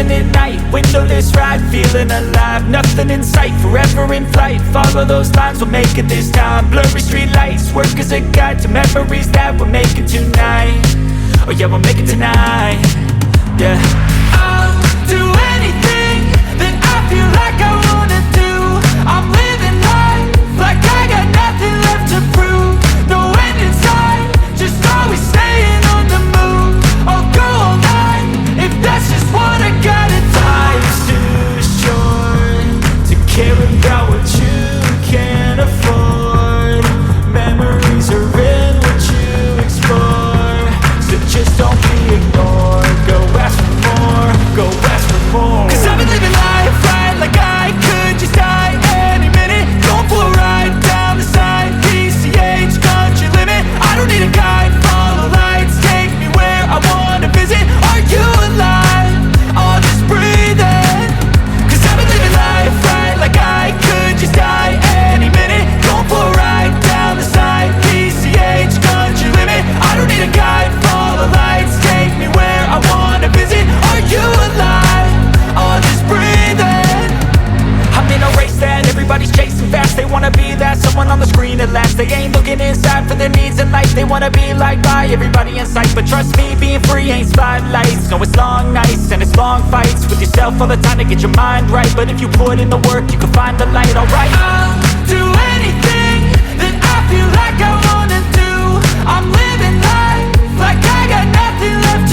Driving at night, windowless ride, feeling alive. Nothing in sight, forever in flight. Follow those lines, we'll make it this time. Blurry street lights, work as a guide to memories that we're making tonight. Oh yeah, we'll make it tonight. Yeah, I'll do anything that I feel like I wanna do. I'm living life like I got nothing left to prove. No end in sight, just always staying on the move. I'll go all night if that's just what I gotta do. Life's too short to care about what you can't afford. Memories are in what you explore, so just don't be ignored. Go ask for more, go ask for more. Cause I've been living life right like I could just die any minute. Going for a ride down the side, PCH country limit. I don't need a guide, follow lights, take me where I wanna visit. Are you alive? Or just breathing? Cause I've been living life right like I could just die any minute. Going for a ride down the side, PCH country limit. I don't need a guide, follow lights, take me where I wanna visit. Are you alive? Or just breathing? I'm in a race that everybody's chasing fast. They wanna be that someone on the screen at last. They ain't looking inside for their needs in life. They wanna be liked by everybody in sight. But trust me, being free ain't spotlights. No, it's long nights and it's long fights with yourself all the time to get your mind right. But if you put in the work, you can find the light, alright. I'll do anything that I feel like I wanna do. I'm living life like I got nothing left to